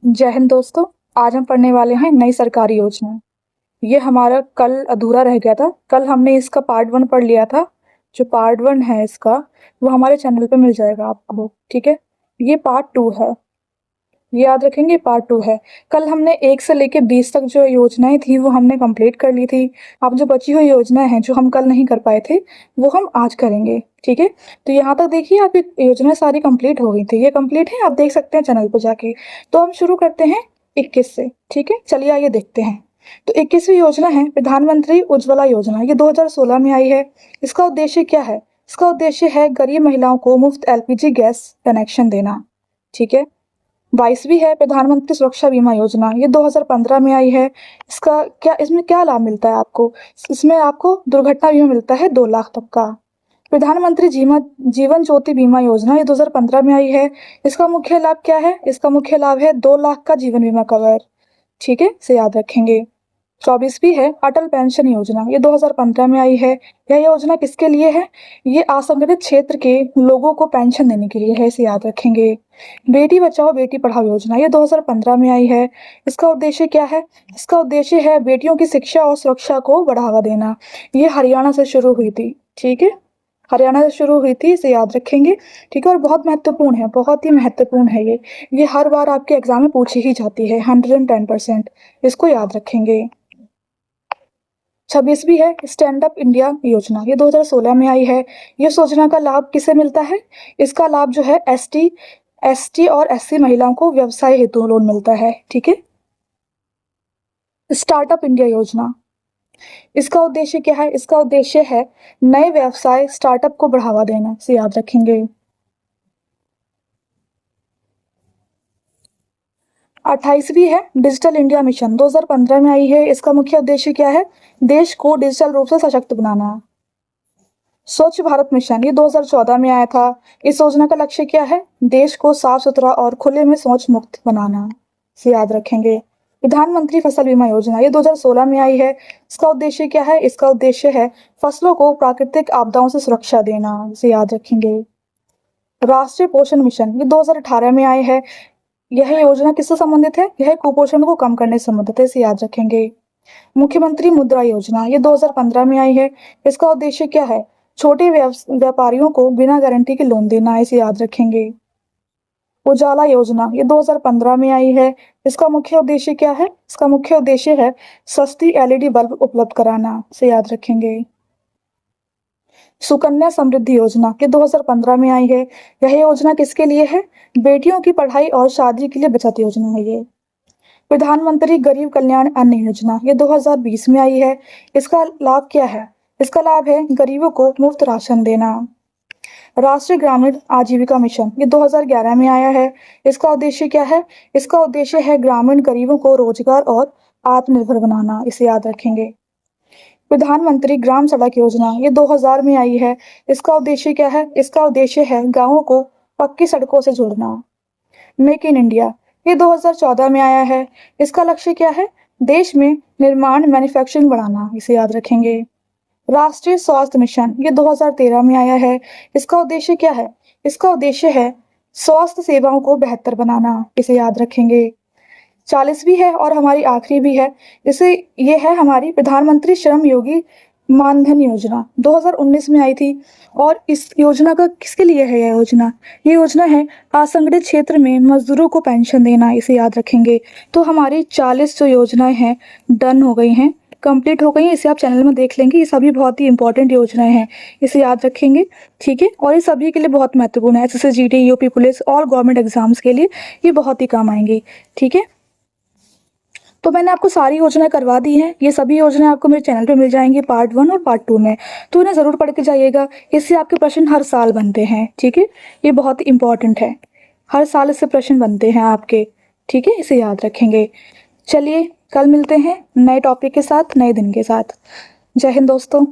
जय हिंद दोस्तों। आज हम पढ़ने वाले हैं नई सरकारी योजना। ये हमारा कल अधूरा रह गया था। कल हमने इसका पार्ट 1 पढ़ लिया था। जो पार्ट 1 है इसका वो हमारे चैनल पे मिल जाएगा आपको, ठीक है। ये पार्ट 2 है, ये याद रखेंगे, पार्ट 2 है। कल हमने 1 से लेकर 20 तक जो योजनाएं थी वो हमने कंप्लीट कर ली थी। अब जो बची हुई योजनाएं हैं जो हम कल नहीं कर पाए थे वो हम आज करेंगे, ठीक है। तो यहाँ तक देखिए आपकी योजनाएं सारी कंप्लीट हो गई थी, ये कंप्लीट है, आप देख सकते हैं चैनल पर जाके। तो हम शुरू करते हैं 21 से, ठीक है। चलिए आइए देखते हैं। तो 21वीं योजना है प्रधानमंत्री उज्ज्वला योजना। ये 2016 में आई है। इसका उद्देश्य क्या है? इसका उद्देश्य है गरीब महिलाओं को मुफ्त एलपीजी गैस कनेक्शन देना, ठीक है। 22वीं है प्रधानमंत्री सुरक्षा बीमा योजना। ये 2015 में आई है। इसमें क्या लाभ मिलता है आपको? इसमें आपको दुर्घटना बीमा मिलता है 2 लाख तक का। प्रधानमंत्री जीवन ज्योति बीमा योजना, ये 2015 में आई है। इसका मुख्य लाभ क्या है? इसका मुख्य लाभ है 2 लाख का जीवन बीमा कवर, ठीक है, इसे याद रखेंगे। 24वीं है अटल पेंशन योजना। ये 2015 में आई है। यह योजना किसके लिए है? ये असंगठित क्षेत्र के लोगों को पेंशन देने के लिए है, इसे याद रखेंगे। बेटी बचाओ बेटी पढ़ाओ योजना, ये 2015 में आई है। इसका उद्देश्य क्या है? इसका उद्देश्य है बेटियों की शिक्षा और सुरक्षा को बढ़ावा देना। ये हरियाणा से शुरू हुई थी, ठीक है, हरियाणा से शुरू हुई थी, इसे याद रखेंगे, ठीक है। और बहुत महत्वपूर्ण है, बहुत ही महत्वपूर्ण है ये हर बार आपके एग्जाम में पूछी ही जाती है 110%, इसको याद रखेंगे। 26वीं है स्टैंड अप इंडिया योजना। ये 2016 में आई है। ये योजना का लाभ किसे मिलता है? इसका लाभ जो है एसटी और एससी महिलाओं को व्यवसाय हेतु लोन मिलता है, ठीक है। स्टार्टअप इंडिया योजना, इसका उद्देश्य क्या है? इसका उद्देश्य है नए व्यवसाय स्टार्टअप को बढ़ावा देना, इसे याद रखेंगे। 28वीं है डिजिटल इंडिया मिशन, 2015 में आई है। इसका मुख्य उद्देश्य क्या है? देश को डिजिटल रूप से सशक्त बनाना। स्वच्छ भारत मिशन, ये 2014 में आया था। इस योजना का लक्ष्य क्या है? देश को साफ सुथरा और खुले में शौच मुक्त बनाना, इसे याद रखेंगे। प्रधानमंत्री फसल बीमा योजना, ये 2016 में आई है। इसका उद्देश्य क्या है? इसका उद्देश्य है फसलों को प्राकृतिक आपदाओं से सुरक्षा देना, इसे याद रखेंगे। राष्ट्रीय पोषण मिशन, ये 2018 में आए हैं। यह योजना किससे संबंधित है? यह कुपोषण को कम करने से संबंधित है, इसे याद रखेंगे। मुख्यमंत्री मुद्रा योजना, ये 2015 में आई है। इसका उद्देश्य क्या है? छोटे व्यापारियों को बिना गारंटी के लोन देना, इसे याद रखेंगे। उजाला योजना, ये 2015 में आई है। इसका मुख्य उद्देश्य क्या है? इसका मुख्य उद्देश्य है सस्ती एलईडी बल्ब उपलब्ध कराना, इसे याद रखेंगे। सुकन्या समृद्धि योजना, ये 2015 में आई है। यह योजना किसके लिए है? बेटियों की पढ़ाई और शादी के लिए बचत योजना है ये। प्रधानमंत्री गरीब कल्याण अन्न योजना, ये 2020 में आई है। इसका लाभ क्या है? इसका लाभ है गरीबों को मुफ्त राशन देना। राष्ट्रीय ग्रामीण आजीविका मिशन, ये 2011 में आया है। इसका उद्देश्य क्या है? इसका उद्देश्य है ग्रामीण गरीबों को रोजगार और आत्मनिर्भर बनाना, इसे याद रखेंगे। प्रधानमंत्री ग्राम सड़क योजना, ये 2000 में आई है। इसका उद्देश्य क्या है? इसका उद्देश्य है गांवों को पक्की सड़कों से जोड़ना। मेक इन इंडिया, ये 2014 में आया है। इसका लक्ष्य क्या है? देश में निर्माण मैन्युफैक्चरिंग बढ़ाना, इसे याद रखेंगे। राष्ट्रीय स्वास्थ्य मिशन, ये 2013 में आया है। इसका उद्देश्य क्या है? इसका उद्देश्य है स्वास्थ्य सेवाओं को बेहतर बनाना, इसे याद रखेंगे। 40वीं है और हमारी आखिरी भी है। ये है हमारी प्रधानमंत्री श्रम योगी मानधन योजना, 2019 में आई थी। और इस योजना का किसके लिए है? ये योजना है असंगठित क्षेत्र में मजदूरों को पेंशन देना, इसे याद रखेंगे। तो हमारी 40 जो योजनाएं हैं डन हो गई हैं, कंप्लीट हो गई हैं। इसे आप चैनल में देख लेंगे। ये सभी बहुत ही इंपॉर्टेंट योजनाएं हैं, इसे याद रखेंगे, ठीक है। और ये सभी के लिए बहुत महत्वपूर्ण है। एसएससी, जीडी, यूपी पुलिस और गवर्नमेंट एग्जाम्स के लिए ये बहुत ही काम आएंगी, ठीक है। तो मैंने आपको सारी योजनाएं करवा दी हैं। ये सभी योजनाएं आपको मेरे चैनल पे मिल जाएंगी पार्ट 1 और पार्ट 2 में। तो इन्हें ज़रूर पढ़ के जाइएगा। इससे आपके प्रश्न हर साल बनते हैं, ठीक है। ये बहुत ही इंपॉर्टेंट है, हर साल इससे प्रश्न बनते हैं आपके, ठीक है, इसे याद रखेंगे। चलिए कल मिलते हैं नए टॉपिक के साथ, नए दिन के साथ। जय हिंद दोस्तों।